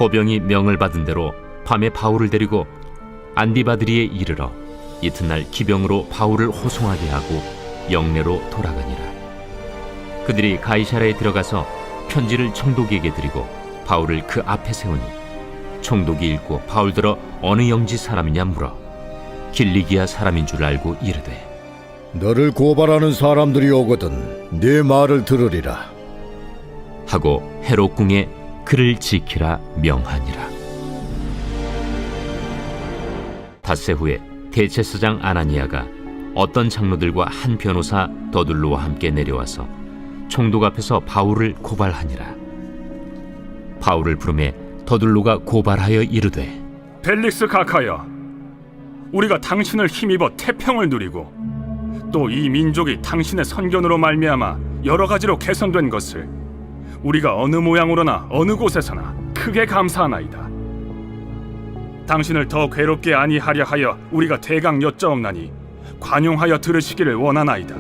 고병이 명을 받은 대로 밤에 바울을 데리고 안디바드리에 이르러 이튿날 기병으로 바울을 호송하게 하고 영내로 돌아가니라. 그들이 가이사랴에 들어가서 편지를 총독에게 드리고 바울을 그 앞에 세우니 총독이 읽고 바울더러 어느 영지 사람이냐 물어 길리기아 사람인 줄 알고 이르되 너를 고발하는 사람들이 오거든 네 말을 들으리라 하고 헤롯 궁에 그를 지키라 명하니라. 닷새 후에 대제사장 아나니아가 어떤 장로들과 한 변호사 더둘로와 함께 내려와서 총독 앞에서 바울을 고발하니라. 바울을 부르매 더둘로가 고발하여 이르되 벨릭스 각하여, 우리가 당신을 힘입어 태평을 누리고 또 이 민족이 당신의 선견으로 말미암아 여러 가지로 개선된 것을 우리가 어느 모양으로나 어느 곳에서나 크게 감사하나이다. 당신을 더 괴롭게 아니하려 하여 우리가 대강 여짜옵나니 관용하여 들으시기를 원하나이다.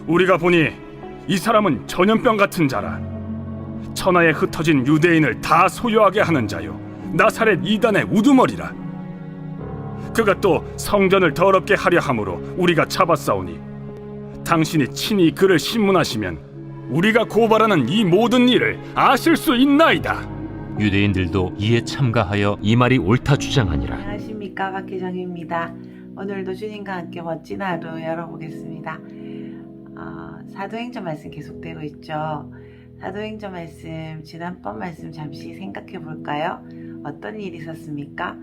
우리가 보니 이 사람은 전염병 같은 자라. 천하에 흩어진 유대인을 다 소유하게 하는 자요 나사렛 이단의 우두머리라. 그가 또 성전을 더럽게 하려 함으로 우리가 잡았사오니 당신이 친히 그를 신문하시면 우리가 고발하는 이 모든 일을 아실 수 있나이다. 유대인들도 이에 참가하여 이 말이 옳다 주장하니라. 안녕하십니까, 박혜정입니다. 오늘도 주님과 함께 멋진 하루 열어보겠습니다. 사도행전 말씀 계속되고 있죠. 사도행전 말씀, 지난번 말씀 잠시 생각해 볼까요? 어떤 일이 있었습니까?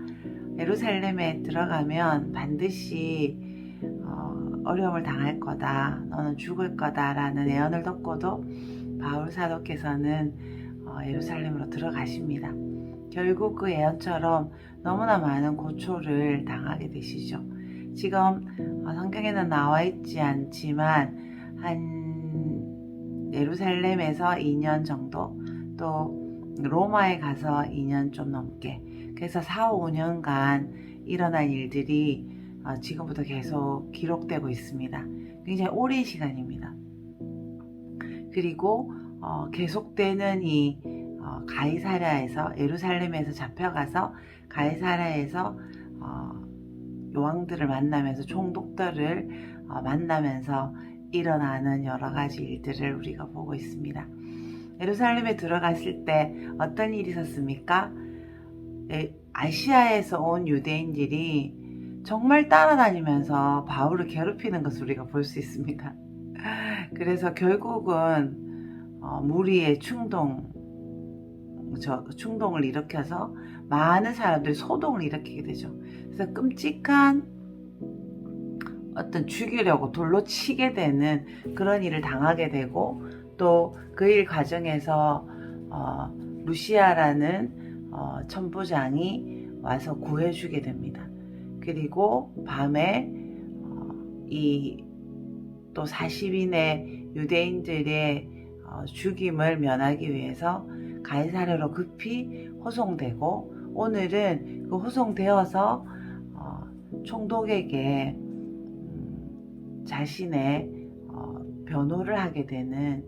예루살렘에 들어가면 반드시 어려움을 당할 거다, 너는 죽을 거다 라는 예언을 듣고도 바울 사도께서는 예루살렘으로 들어가십니다. 결국 그 예언처럼 너무나 많은 고초를 당하게 되시죠. 지금 성경에는 나와 있지 않지만 한 예루살렘에서 2년 정도, 또 로마에 가서 2년 좀 넘게, 그래서 4, 5년간 일어난 일들이 지금부터 계속 기록되고 있습니다. 굉장히 오랜 시간입니다. 그리고 계속되는 이 가이사랴에서, 예루살렘에서 잡혀가서 가이사랴에서 요왕들을 만나면서, 총독들을 만나면서 일어나는 여러 가지 일들을 우리가 보고 있습니다. 예루살렘에 들어갔을 때 어떤 일이 있었습니까? 아시아에서 온 유대인들이 정말 따라다니면서 바울을 괴롭히는 것을 우리가 볼 수 있습니다. 그래서 결국은 무리의 충동을 일으켜서 많은 사람들이 소동을 일으키게 되죠. 그래서 끔찍한 어떤 죽이려고 돌로 치게 되는 그런 일을 당하게 되고, 또 그 일 과정에서 루시아라는 천부장이 와서 구해주게 됩니다. 그리고 밤에 이 또 40인의 유대인들의 죽임을 면하기 위해서 가이사랴로 급히 호송되고, 오늘은 그 호송되어서 총독에게 자신의 변호를 하게 되는,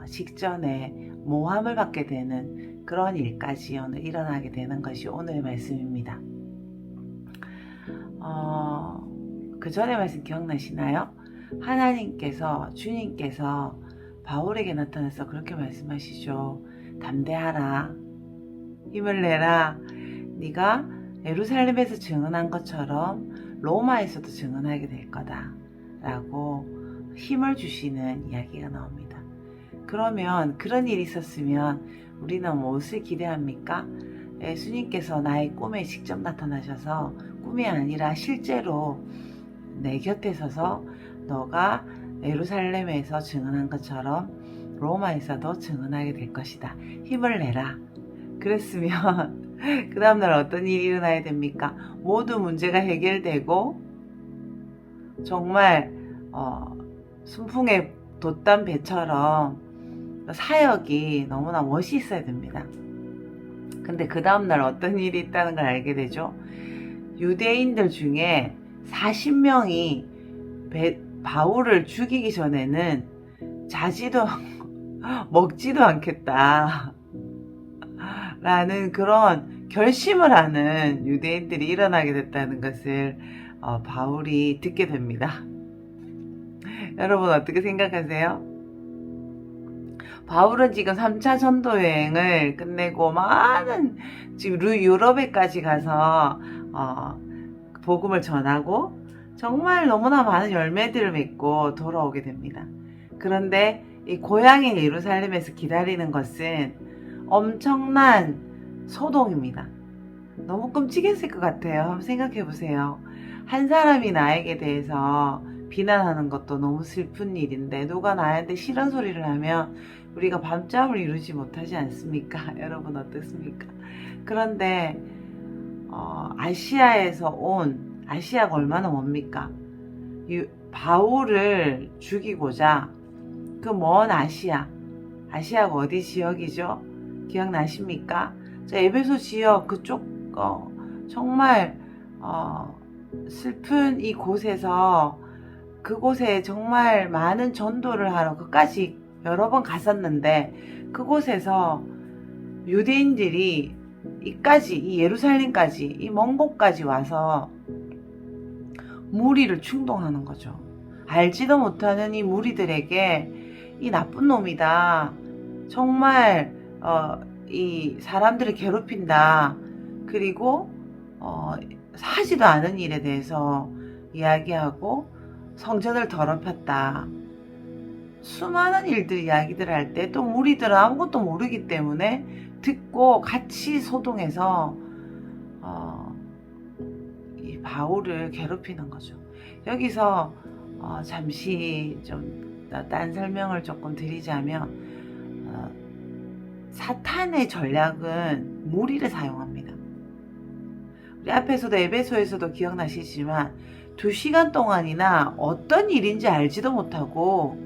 직전에 모함을 받게 되는 그런 일까지 오늘 일어나게 되는 것이 오늘의 말씀입니다. 그 전에 말씀 기억나시나요? 하나님께서, 주님께서 바울에게 나타나서 그렇게 말씀하시죠. 담대하라, 힘을 내라. 네가 예루살렘에서 증언한 것처럼 로마에서도 증언하게 될 거다 라고 힘을 주시는 이야기가 나옵니다. 그러면 그런 일이 있었으면 우리는 무엇을 기대합니까? 예수님께서 나의 꿈에 직접 나타나셔서, 꿈이 아니라 실제로 내 곁에 서서 너가 예루살렘에서 증언한 것처럼 로마에서도 증언하게 될 것이다, 힘을 내라. 그랬으면 그 다음날 어떤 일이 일어나야 됩니까? 모든 문제가 해결되고 정말 순풍에 돛단 배처럼 사역이 너무나 멋있어야 됩니다. 근데 그 다음날 어떤 일이 있다는 걸 알게 되죠. 유대인들 중에 40명이 바울을 죽이기 전에는 자지도 먹지도 않겠다 라는 그런 결심을 하는 유대인들이 일어나게 됐다는 것을 바울이 듣게 됩니다. 여러분 어떻게 생각하세요? 바울은 지금 3차 전도 여행을 끝내고 많은 지금 유럽에까지 가서 복음을 전하고 정말 너무나 많은 열매들을 맺고 돌아오게 됩니다. 그런데 이 고향인 예루살렘에서 기다리는 것은 엄청난 소동입니다. 너무 끔찍했을 것 같아요. 한번 생각해 보세요. 한 사람이 나에게 대해서 비난하는 것도 너무 슬픈 일인데 누가 나한테 싫은 소리를 하면 우리가 밤잠을 이루지 못하지 않습니까? 여러분 어떻습니까? 그런데 아시아에서 온 아시아가 얼마나 멉니까? 바울을 죽이고자 그 먼 아시아가 어디 지역이죠? 기억나십니까? 에베소 지역 그쪽 정말 슬픈 이 곳에서 그곳에 정말 많은 전도를 하러 그까지 여러 번 갔었는데 그곳에서 유대인들이 이 예루살렘까지 이 먼 곳까지 와서 무리를 충동하는 거죠. 알지도 못하는 이 무리들에게 이 나쁜 놈이다. 정말 이 사람들을 괴롭힌다. 그리고 하지도 않은 일에 대해서 이야기하고 성전을 더럽혔다. 수많은 일들 이야기들 할 때 또 무리들은 아무것도 모르기 때문에 듣고 같이 소동해서 이 바울을 괴롭히는 거죠. 여기서 잠시 좀 딴 설명을 조금 드리자면 사탄의 전략은 무리를 사용합니다. 우리 앞에서도 에베소에서도 기억나시지만 2시간 동안이나 어떤 일인지 알지도 못하고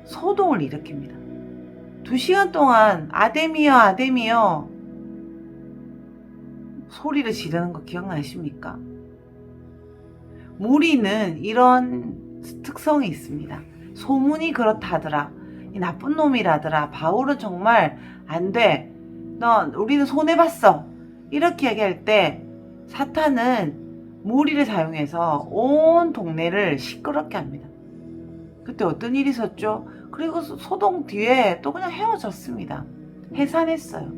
소동을 일으킵니다. 2시간 동안 아데미여 아데미여 소리를 지르는 거 기억나십니까? 무리는 이런 특성이 있습니다. 소문이 그렇다더라. 이 나쁜 놈이라더라. 바울은 정말 안 돼. 우리는 손해봤어. 이렇게 얘기할 때 사탄은 무리를 사용해서 온 동네를 시끄럽게 합니다. 그때 어떤 일이 있었죠? 그리고 소동 뒤에 또 그냥 헤어졌습니다. 해산했어요.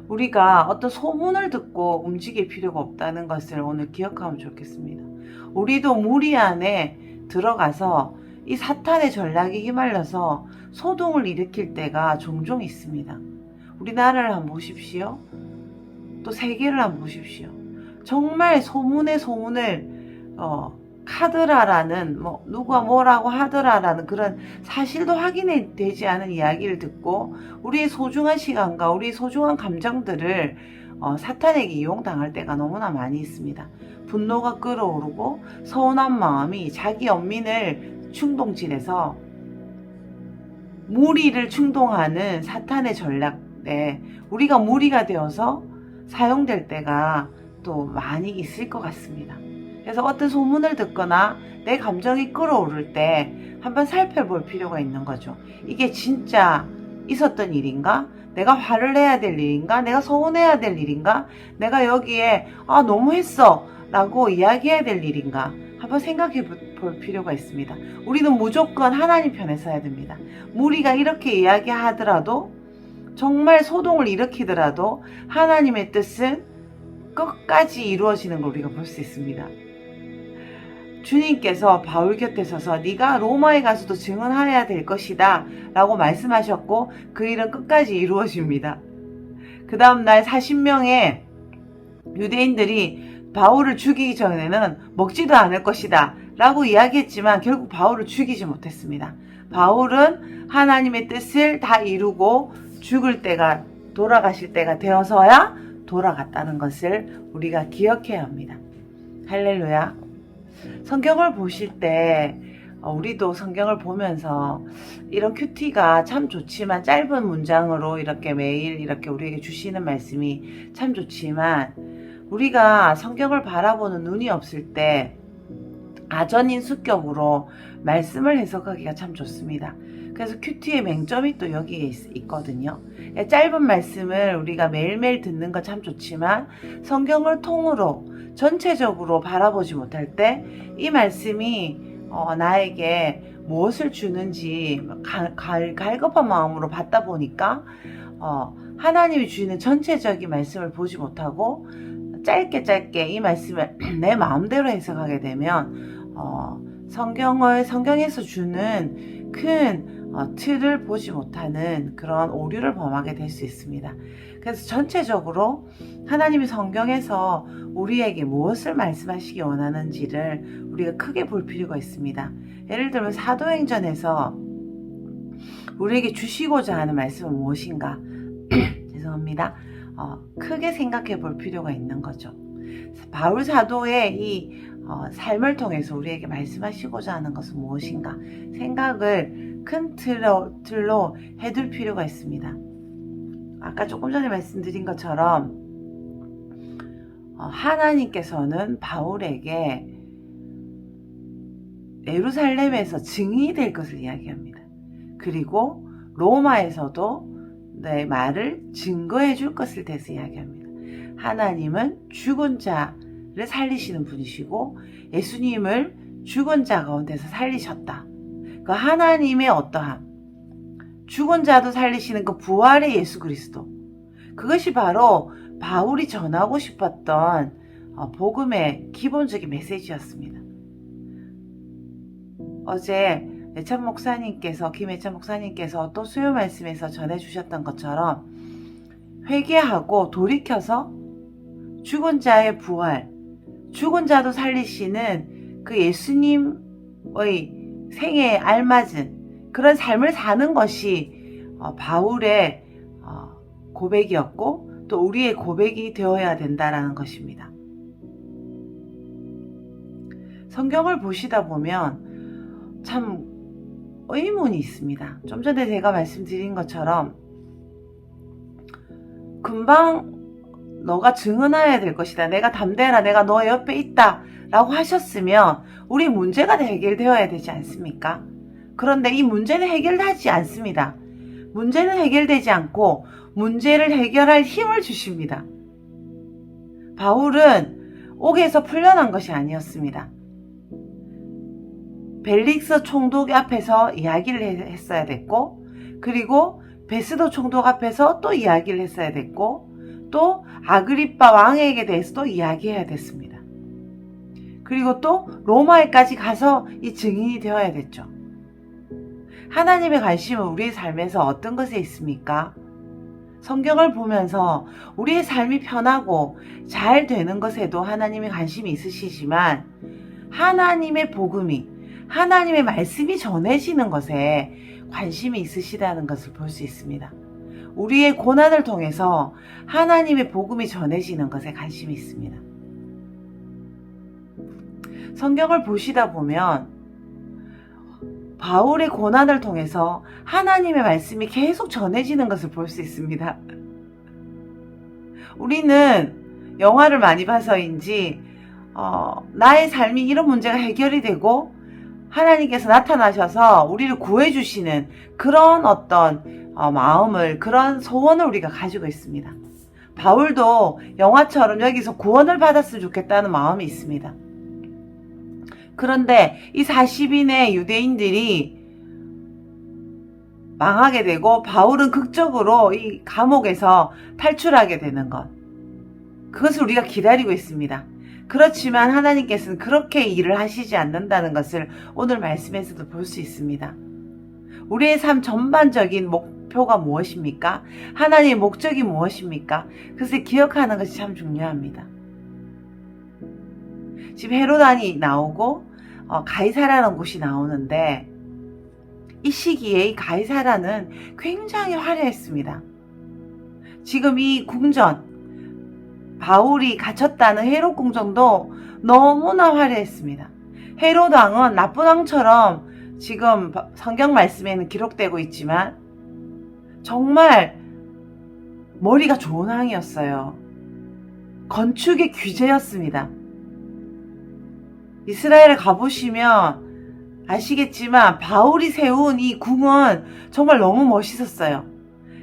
우리가 어떤 소문을 듣고 움직일 필요가 없다는 것을 오늘 기억하면 좋겠습니다. 우리도 무리 안에 들어가서 이 사탄의 전략에 휘말려서 소동을 일으킬 때가 종종 있습니다. 우리나라를 한번 보십시오. 또 세계를 한번 보십시오. 정말 소문의 소문을 카드라라는 누가 뭐라고 하더라라는 그런 사실도 확인이 되지 않은 이야기를 듣고 우리의 소중한 시간과 우리의 소중한 감정들을 사탄에게 이용당할 때가 너무나 많이 있습니다. 분노가 끓어오르고 서운한 마음이 자기 연민을 충동질해서 무리를 충동하는 사탄의 전략에 우리가 무리가 되어서 사용될 때가 또 많이 있을 것 같습니다. 그래서 어떤 소문을 듣거나 내 감정이 끌어오를 때 한번 살펴볼 필요가 있는 거죠. 이게 진짜 있었던 일인가? 내가 화를 내야 될 일인가? 내가 서운해야 될 일인가? 내가 여기에 너무했어 라고 이야기해야 될 일인가? 한번 생각해 볼 필요가 있습니다. 우리는 무조건 하나님 편에 서야 됩니다. 무리가 이렇게 이야기하더라도 정말 소동을 일으키더라도 하나님의 뜻은 끝까지 이루어지는 걸 우리가 볼 수 있습니다. 주님께서 바울 곁에 서서 네가 로마에 가서도 증언하여야 될 것이다 라고 말씀하셨고 그 일은 끝까지 이루어집니다. 그 다음 날 40명의 유대인들이 바울을 죽이기 전에는 먹지도 않을 것이다 라고 이야기했지만 결국 바울을 죽이지 못했습니다. 바울은 하나님의 뜻을 다 이루고 돌아가실 때가 되어서야 돌아갔다는 것을 우리가 기억해야 합니다. 할렐루야. 성경을 보실 때 우리도 성경을 보면서 이런 큐티가 참 좋지만 짧은 문장으로 이렇게 매일 이렇게 우리에게 주시는 말씀이 참 좋지만 우리가 성경을 바라보는 눈이 없을 때 아전인 수격으로 말씀을 해석하기가 참 좋습니다. 그래서 큐티의 맹점이 또 여기에 있거든요. 짧은 말씀을 우리가 매일매일 듣는 건 참 좋지만 성경을 통으로 전체적으로 바라보지 못할 때 이 말씀이 나에게 무엇을 주는지 갈급한 마음으로 받다 보니까 하나님이 주시는 전체적인 말씀을 보지 못하고 짧게 이 말씀을 내 마음대로 해석하게 되면 성경에서 주는 큰 틀을 보지 못하는 그런 오류를 범하게 될 수 있습니다. 그래서 전체적으로 하나님이 성경에서 우리에게 무엇을 말씀하시기 원하는지를 우리가 크게 볼 필요가 있습니다. 예를 들면 사도행전에서 우리에게 주시고자 하는 말씀은 무엇인가? 죄송합니다. 크게 생각해 볼 필요가 있는 거죠. 바울 사도의 이 삶을 통해서 우리에게 말씀하시고자 하는 것은 무엇인가? 생각을 큰 틀로 해둘 필요가 있습니다. 아까 조금 전에 말씀드린 것처럼 하나님께서는 바울에게 예루살렘에서 증인이 될 것을 이야기합니다. 그리고 로마에서도 내 말을 증거해 줄 것을 대해서 이야기합니다. 하나님은 죽은 자를 살리시는 분이시고 예수님을 죽은 자 가운데서 살리셨다. 그 하나님의 어떠함, 죽은 자도 살리시는 그 부활의 예수 그리스도, 그것이 바로 바울이 전하고 싶었던 복음의 기본적인 메시지였습니다. 어제 김혜찬 목사님께서 또 수요 말씀에서 전해주셨던 것처럼 회개하고 돌이켜서 죽은 자의 부활, 죽은 자도 살리시는 그 예수님의 생애에 알맞은 그런 삶을 사는 것이 바울의 고백이었고 또 우리의 고백이 되어야 된다라는 것입니다. 성경을 보시다 보면 참 의문이 있습니다. 좀 전에 제가 말씀드린 것처럼 금방 너가 증언해야 될 것이다. 내가 담대해라. 내가 너 옆에 있다. 라고 하셨으면 우리 문제가 해결되어야 되지 않습니까? 그런데 이 문제는 해결되지 않습니다. 문제는 해결되지 않고 문제를 해결할 힘을 주십니다. 바울은 옥에서 풀려난 것이 아니었습니다. 벨릭스 총독 앞에서 이야기를 했어야 됐고, 그리고 베스도 총독 앞에서 또 이야기를 했어야 됐고, 또 아그리빠 왕에게 대해서도 이야기해야 됐습니다. 그리고 또 로마에까지 가서 이 증인이 되어야 됐죠. 하나님의 관심은 우리의 삶에서 어떤 것에 있습니까? 성경을 보면서 우리의 삶이 편하고 잘 되는 것에도 하나님의 관심이 있으시지만 하나님의 복음이, 하나님의 말씀이 전해지는 것에 관심이 있으시다는 것을 볼 수 있습니다. 우리의 고난을 통해서 하나님의 복음이 전해지는 것에 관심이 있습니다. 성경을 보시다 보면 바울의 고난을 통해서 하나님의 말씀이 계속 전해지는 것을 볼 수 있습니다. 우리는 영화를 많이 봐서인지 나의 삶이 이런 문제가 해결이 되고 하나님께서 나타나셔서 우리를 구해주시는 그런 어떤 마음을, 그런 소원을 우리가 가지고 있습니다. 바울도 영화처럼 여기서 구원을 받았으면 좋겠다는 마음이 있습니다. 그런데 이 40인의 유대인들이 망하게 되고 바울은 극적으로 이 감옥에서 탈출하게 되는 것, 그것을 우리가 기다리고 있습니다. 그렇지만 하나님께서는 그렇게 일을 하시지 않는다는 것을 오늘 말씀에서도 볼 수 있습니다. 우리의 삶 전반적인 목표가 무엇입니까? 하나님의 목적이 무엇입니까? 그것을 기억하는 것이 참 중요합니다. 지금 헤로단이 나오고 가이사라는 곳이 나오는데 이 시기에 이 가이사라는 굉장히 화려했습니다. 지금 이 궁전, 바울이 갇혔다는 헤롯 궁전도 너무나 화려했습니다. 헤롯 왕은 나쁜 왕처럼 지금 성경 말씀에는 기록되고 있지만 정말 머리가 좋은 왕이었어요. 건축의 귀재였습니다. 이스라엘에 가보시면 아시겠지만 바울이 세운 이 궁은 정말 너무 멋있었어요.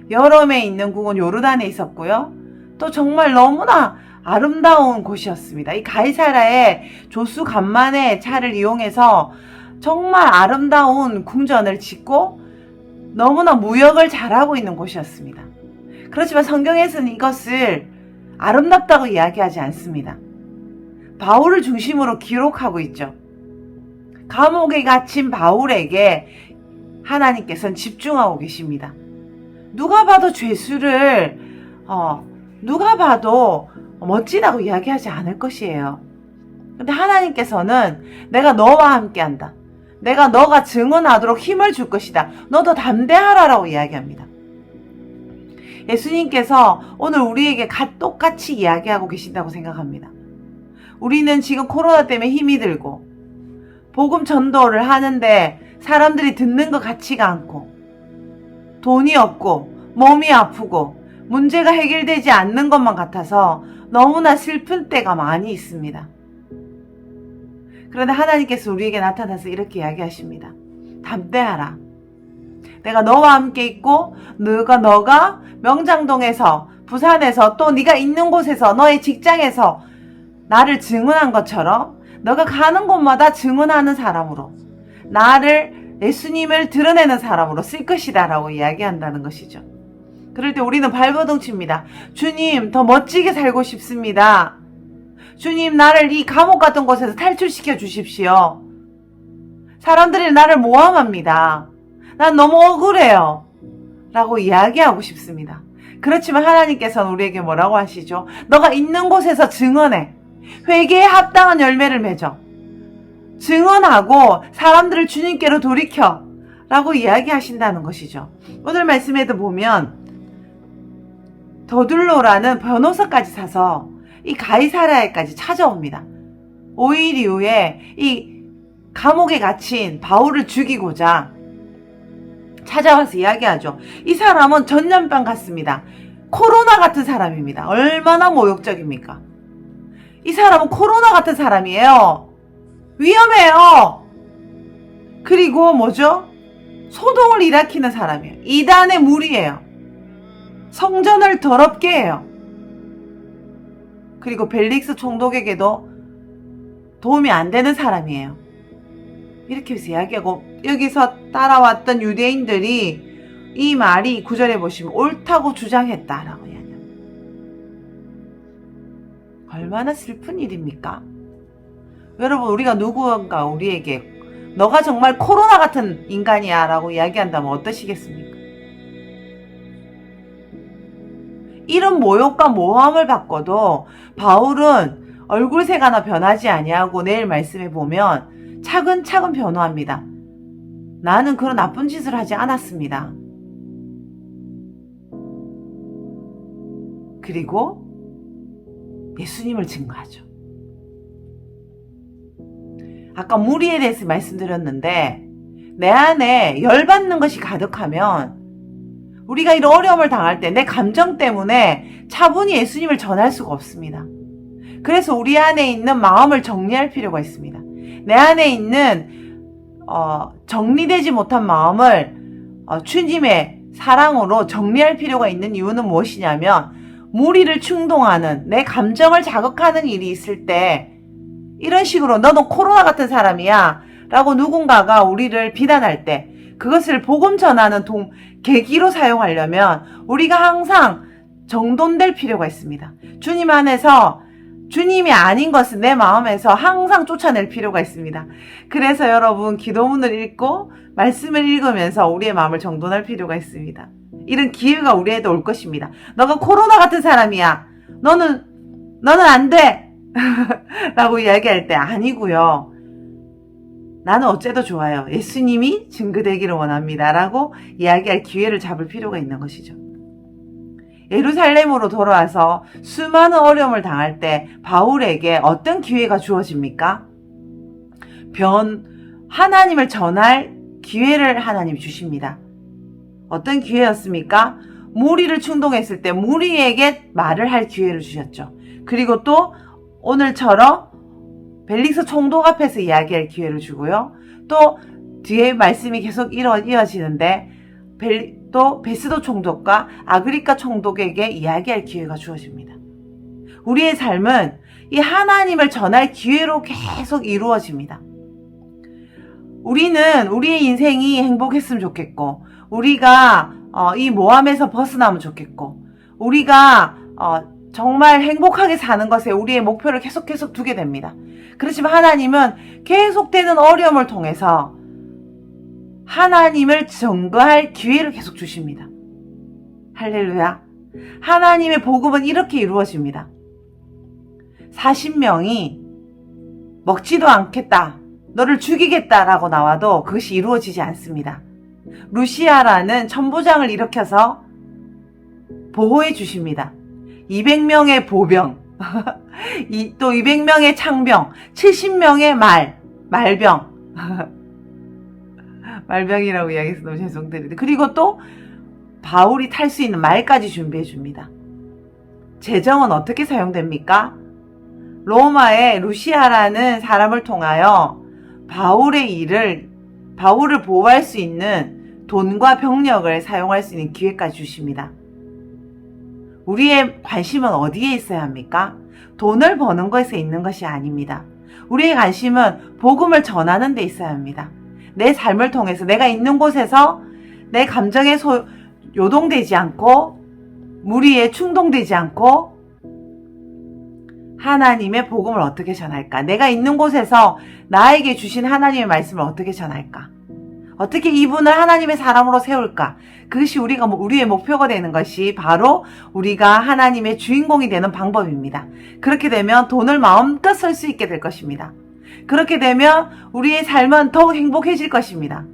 여름에 있는 궁은 요르단에 있었고요. 또 정말 너무나 아름다운 곳이었습니다. 이 가이사라의 조수 간만의 차를 이용해서 정말 아름다운 궁전을 짓고 너무나 무역을 잘하고 있는 곳이었습니다. 그렇지만 성경에서는 이것을 아름답다고 이야기하지 않습니다. 바울을 중심으로 기록하고 있죠. 감옥에 갇힌 바울에게 하나님께서는 집중하고 계십니다. 누가 봐도 죄수를 누가 봐도 멋지다고 이야기하지 않을 것이에요. 근데 하나님께서는 내가 너와 함께한다. 내가 너가 증언하도록 힘을 줄 것이다. 너도 담대하라라고 이야기합니다. 예수님께서 오늘 우리에게 똑같이 이야기하고 계신다고 생각합니다. 우리는 지금 코로나 때문에 힘이 들고 복음 전도를 하는데 사람들이 듣는 것 같지가 않고 돈이 없고 몸이 아프고 문제가 해결되지 않는 것만 같아서 너무나 슬픈 때가 많이 있습니다. 그런데 하나님께서 우리에게 나타나서 이렇게 이야기하십니다. 담대하라. 내가 너와 함께 있고 너가 명장동에서 부산에서 또 네가 있는 곳에서 너의 직장에서 나를 증언한 것처럼 너가 가는 곳마다 증언하는 사람으로 나를 예수님을 드러내는 사람으로 쓸 것이다 라고 이야기한다는 것이죠. 그럴 때 우리는 발버둥 칩니다. 주님, 더 멋지게 살고 싶습니다. 주님, 나를 이 감옥 같은 곳에서 탈출시켜 주십시오. 사람들이 나를 모함합니다. 난 너무 억울해요. 라고 이야기하고 싶습니다. 그렇지만 하나님께서는 우리에게 뭐라고 하시죠? 너가 있는 곳에서 증언해. 회개에 합당한 열매를 맺어. 증언하고 사람들을 주님께로 돌이켜. 라고 이야기하신다는 것이죠. 오늘 말씀에도 보면 더둘로라는 변호사까지 사서 이 가이사라에까지 찾아옵니다. 5일 이후에 이 감옥에 갇힌 바울을 죽이고자 찾아와서 이야기하죠. 이 사람은 전염병 같습니다. 코로나 같은 사람입니다. 얼마나 모욕적입니까? 이 사람은 코로나 같은 사람이에요. 위험해요. 그리고 뭐죠? 소동을 일으키는 사람이에요. 이단의 무리예요. 성전을 더럽게 해요. 그리고 벨릭스 총독에게도 도움이 안 되는 사람이에요. 이렇게 해서 이야기하고 여기서 따라왔던 유대인들이 이 말이 9절에 보시면 옳다고 주장했다라고 이야기합니다. 얼마나 슬픈 일입니까? 여러분, 우리가 누구인가 우리에게 너가 정말 코로나 같은 인간이야 라고 이야기한다면 어떠시겠습니까? 이런 모욕과 모함을 받고도 바울은 얼굴색 하나 변하지 아니하고 내일 말씀에 보면 차근차근 변호합니다. 나는 그런 나쁜 짓을 하지 않았습니다. 그리고 예수님을 증거하죠. 아까 무리에 대해서 말씀드렸는데 내 안에 열받는 것이 가득하면 우리가 이런 어려움을 당할 때 내 감정 때문에 차분히 예수님을 전할 수가 없습니다. 그래서 우리 안에 있는 마음을 정리할 필요가 있습니다. 내 안에 있는 정리되지 못한 마음을 주님의 사랑으로 정리할 필요가 있는 이유는 무엇이냐면 무리를 충동하는 내 감정을 자극하는 일이 있을 때 이런 식으로 너는 코로나 같은 사람이야 라고 누군가가 우리를 비난할 때 그것을 복음 전하는 계기로 사용하려면 우리가 항상 정돈될 필요가 있습니다. 주님 안에서 주님이 아닌 것은 내 마음에서 항상 쫓아낼 필요가 있습니다. 그래서 여러분 기도문을 읽고 말씀을 읽으면서 우리의 마음을 정돈할 필요가 있습니다. 이런 기회가 우리에도 올 것입니다. 너가 코로나 같은 사람이야. 너는 안 돼. 라고 이야기할 때 아니고요. 나는 어째도 좋아요. 예수님이 증거되기를 원합니다. 라고 이야기할 기회를 잡을 필요가 있는 것이죠. 예루살렘으로 돌아와서 수많은 어려움을 당할 때 바울에게 어떤 기회가 주어집니까? 하나님을 전할 기회를 하나님이 주십니다. 어떤 기회였습니까? 무리를 충동했을 때 무리에게 말을 할 기회를 주셨죠. 그리고 또 오늘처럼 벨릭스 총독 앞에서 이야기할 기회를 주고요. 또 뒤에 말씀이 계속 이어지는데 또 베스도 총독과 아그리카 총독에게 이야기할 기회가 주어집니다. 우리의 삶은 이 하나님을 전할 기회로 계속 이루어집니다. 우리는 우리의 인생이 행복했으면 좋겠고, 우리가 이 모함에서 벗어나면 좋겠고, 우리가 정말 행복하게 사는 것에 우리의 목표를 계속 두게 됩니다. 그렇지만 하나님은 계속되는 어려움을 통해서 하나님을 증거할 기회를 계속 주십니다. 할렐루야. 하나님의 복음은 이렇게 이루어집니다. 40명이 먹지도 않겠다, 너를 죽이겠다라고 나와도 그것이 이루어지지 않습니다. 루시아라는 천부장을 일으켜서 보호해 주십니다. 200명의 보병, 또 200명의 창병, 70명의 말병. 말병이라고 이야기해서 너무 죄송드립니다. 그리고 또 바울이 탈 수 있는 말까지 준비해 줍니다. 재정은 어떻게 사용됩니까? 로마의 루시아라는 사람을 통하여 바울을 보호할 수 있는 돈과 병력을 사용할 수 있는 기회까지 주십니다. 우리의 관심은 어디에 있어야 합니까? 돈을 버는 것에 있는 것이 아닙니다. 우리의 관심은 복음을 전하는 데 있어야 합니다. 내 삶을 통해서 내가 있는 곳에서 내 감정에 요동되지 않고 무리에 충동되지 않고 하나님의 복음을 어떻게 전할까? 내가 있는 곳에서 나에게 주신 하나님의 말씀을 어떻게 전할까? 어떻게 이분을 하나님의 사람으로 세울까? 그것이 우리의 목표가 되는 것이 바로 우리가 하나님의 주인공이 되는 방법입니다. 그렇게 되면 돈을 마음껏 쓸 수 있게 될 것입니다. 그렇게 되면 우리의 삶은 더욱 행복해질 것입니다.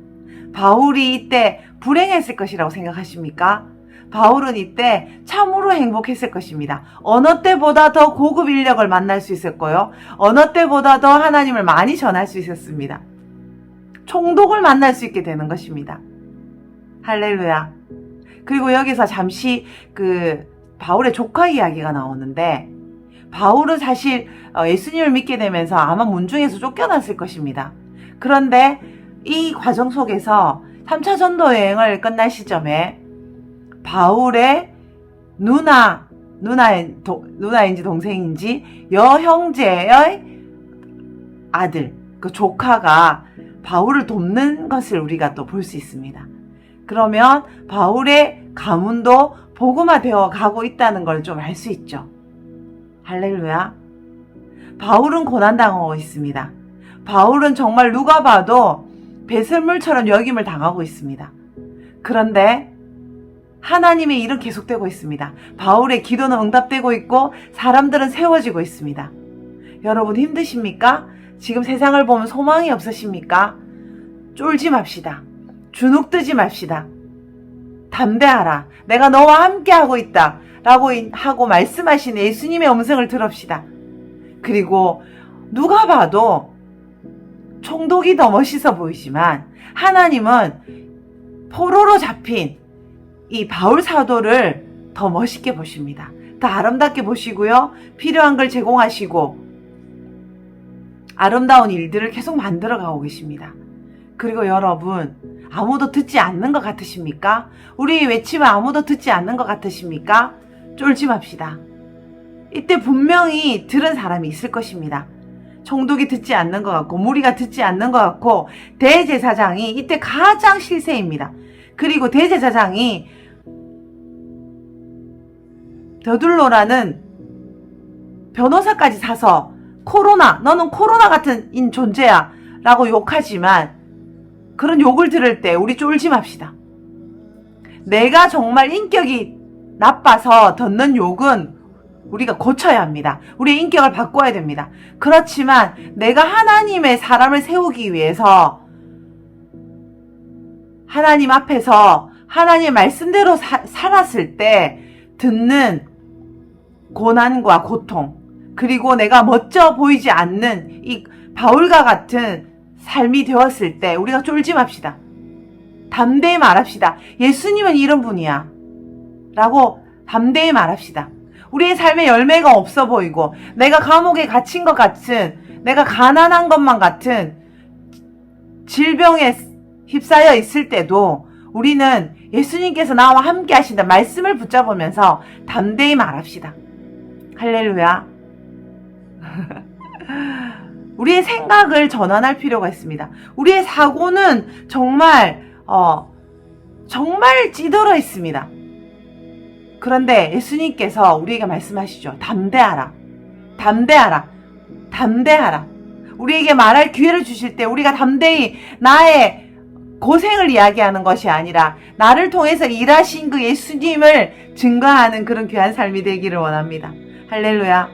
바울이 이때 불행했을 것이라고 생각하십니까? 바울은 이때 참으로 행복했을 것입니다. 어느 때보다 더 고급 인력을 만날 수 있었고요. 어느 때보다 더 하나님을 많이 전할 수 있었습니다. 총독을 만날 수 있게 되는 것입니다. 할렐루야. 그리고 여기서 잠시 바울의 조카 이야기가 나오는데, 바울은 사실 예수님을 믿게 되면서 아마 문중에서 쫓겨났을 것입니다. 그런데 이 과정 속에서 3차 전도 여행을 끝날 시점에 바울의 누나인지 동생인지 여형제의 아들, 그 조카가 바울을 돕는 것을 우리가 또 볼 수 있습니다. 그러면 바울의 가문도 복음화되어 가고 있다는 걸 좀 알 수 있죠. 할렐루야. 바울은 고난당하고 있습니다. 바울은 정말 누가 봐도 배설물처럼 여김을 당하고 있습니다. 그런데 하나님의 일은 계속되고 있습니다. 바울의 기도는 응답되고 있고 사람들은 세워지고 있습니다. 여러분 힘드십니까? 지금 세상을 보면 소망이 없으십니까? 쫄지 맙시다. 주눅들지 맙시다. 담대하라. 내가 너와 함께하고 있다. 라고 하고 말씀하신 예수님의 음성을 들읍시다. 그리고 누가 봐도 총독이 더 멋있어 보이지만 하나님은 포로로 잡힌 이 바울 사도를 더 멋있게 보십니다. 더 아름답게 보시고요. 필요한 걸 제공하시고 아름다운 일들을 계속 만들어 가고 계십니다. 그리고 여러분, 아무도 듣지 않는 것 같으십니까? 우리의 외침을 아무도 듣지 않는 것 같으십니까? 쫄지 맙시다. 이때 분명히 들은 사람이 있을 것입니다. 총독이 듣지 않는 것 같고 무리가 듣지 않는 것 같고 대제사장이 이때 가장 실세입니다. 그리고 대제사장이 더둘로라는 변호사까지 사서 너는 코로나 같은 존재야 라고 욕하지만 그런 욕을 들을 때 우리 쫄지 맙시다. 내가 정말 인격이 나빠서 듣는 욕은 우리가 고쳐야 합니다. 우리의 인격을 바꿔야 됩니다. 그렇지만 내가 하나님의 사람을 세우기 위해서 하나님 앞에서 하나님의 말씀대로 살았을 때 듣는 고난과 고통, 그리고 내가 멋져 보이지 않는 이 바울과 같은 삶이 되었을 때 우리가 쫄지 맙시다. 담대히 말합시다. 예수님은 이런 분이야 라고 담대히 말합시다. 우리의 삶에 열매가 없어 보이고 내가 감옥에 갇힌 것 같은 내가 가난한 것만 같은 질병에 휩싸여 있을 때도 우리는 예수님께서 나와 함께 하신다 말씀을 붙잡으면서 담대히 말합시다. 할렐루야. 우리의 생각을 전환할 필요가 있습니다. 우리의 사고는 정말 찌들어 있습니다. 그런데 예수님께서 우리에게 말씀하시죠. 담대하라. 담대하라. 담대하라. 우리에게 말할 기회를 주실 때 우리가 담대히 나의 고생을 이야기하는 것이 아니라 나를 통해서 일하신 그 예수님을 증거하는 그런 귀한 삶이 되기를 원합니다. 할렐루야.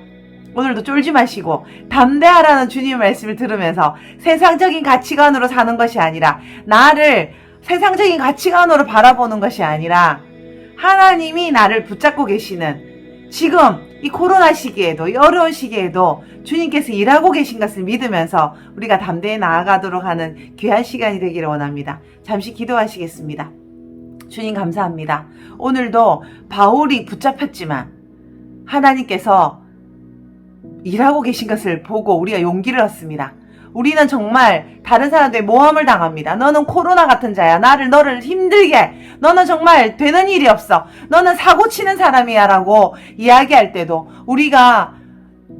오늘도 쫄지 마시고 담대하라는 주님의 말씀을 들으면서 세상적인 가치관으로 사는 것이 아니라 나를 세상적인 가치관으로 바라보는 것이 아니라 하나님이 나를 붙잡고 계시는 지금 이 코로나 시기에도 이 어려운 시기에도 주님께서 일하고 계신 것을 믿으면서 우리가 담대히 나아가도록 하는 귀한 시간이 되기를 원합니다. 잠시 기도하시겠습니다. 주님 감사합니다. 오늘도 바울이 붙잡혔지만 하나님께서 일하고 계신 것을 보고 우리가 용기를 얻습니다. 우리는 정말 다른 사람들의 모함을 당합니다. 너는 코로나 같은 자야. 너를 힘들게. 너는 정말 되는 일이 없어. 너는 사고 치는 사람이야 라고 이야기할 때도 우리가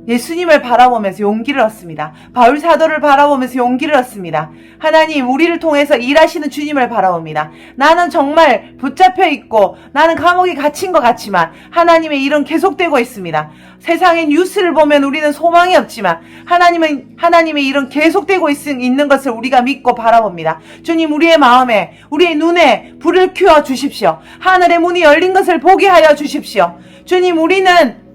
예수님을 바라보면서 용기를 얻습니다. 바울 사도를 바라보면서 용기를 얻습니다. 하나님, 우리를 통해서 일하시는 주님을 바라봅니다. 나는 정말 붙잡혀 있고 나는 감옥에 갇힌 것 같지만 하나님의 일은 계속되고 있습니다. 세상의 뉴스를 보면 우리는 소망이 없지만 하나님의 일은 계속되고 있는 것을 우리가 믿고 바라봅니다. 주님, 우리의 마음에 우리의 눈에 불을 켜워 주십시오. 하늘의 문이 열린 것을 보게 하여 주십시오. 주님, 우리는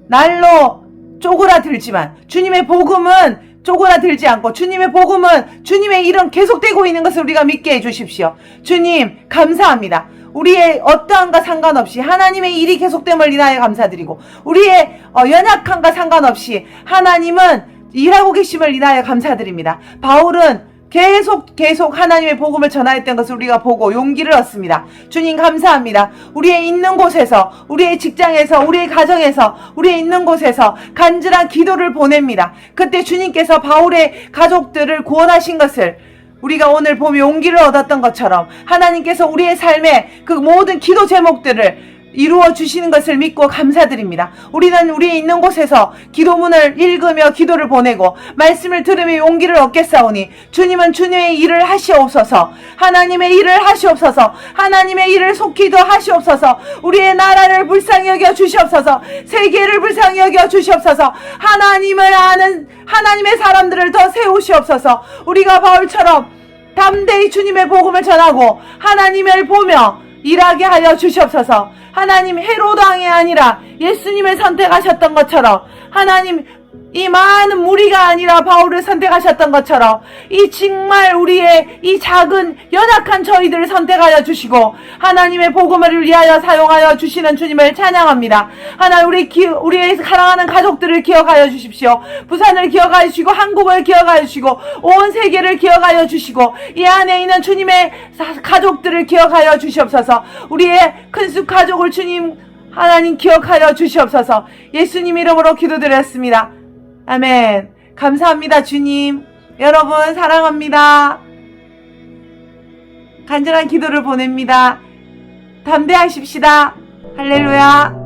날로 쪼그라들지만 주님의 복음은 쪼그라들지 않고 주님의 복음은 주님의 일은 계속되고 있는 것을 우리가 믿게 해주십시오. 주님 감사합니다. 우리의 어떠함과 상관없이 하나님의 일이 계속됨을 인하여 감사드리고 우리의 연약함과 상관없이 하나님은 일하고 계심을 인하여 감사드립니다. 바울은 계속 하나님의 복음을 전하였던 것을 우리가 보고 용기를 얻습니다. 주님 감사합니다. 우리의 있는 곳에서, 우리의 직장에서, 우리의 가정에서, 우리의 있는 곳에서 간절한 기도를 보냅니다. 그때 주님께서 바울의 가족들을 구원하신 것을 우리가 오늘 보며 용기를 얻었던 것처럼 하나님께서 우리의 삶에 그 모든 기도 제목들을 이루어 주시는 것을 믿고 감사드립니다. 우리는 우리 있는 곳에서 기도문을 읽으며 기도를 보내고 말씀을 들으며 용기를 얻겠사오니 주님은 주님의 일을 하시옵소서. 하나님의 일을 하시옵소서. 하나님의 일을 속히도 하시옵소서. 우리의 나라를 불쌍히 여겨 주시옵소서. 세계를 불쌍히 여겨 주시옵소서. 하나님을 아는 하나님의 사람들을 더 세우시옵소서. 우리가 바울처럼 담대히 주님의 복음을 전하고 하나님을 보며 일하게 하여 주시옵소서. 하나님, 헤로드 왕이 아니라 예수님을 선택하셨던 것처럼 하나님, 이 많은 무리가 아니라 바울을 선택하셨던 것처럼 이 정말 우리의 이 작은 연약한 저희들을 선택하여 주시고 하나님의 복음을 위하여 사용하여 주시는 주님을 찬양합니다. 하나님, 우리의 사랑하는 가족들을 기억하여 주십시오. 부산을 기억하여 주시고 한국을 기억하여 주시고 온 세계를 기억하여 주시고 이 안에 있는 주님의 가족들을 기억하여 주시옵소서. 우리의 큰숙 가족을 주님 하나님 기억하여 주시옵소서. 예수님 이름으로 기도드렸습니다. 아멘. 감사합니다, 주님. 여러분, 사랑합니다. 간절한 기도를 보냅니다. 담대하십시다. 할렐루야.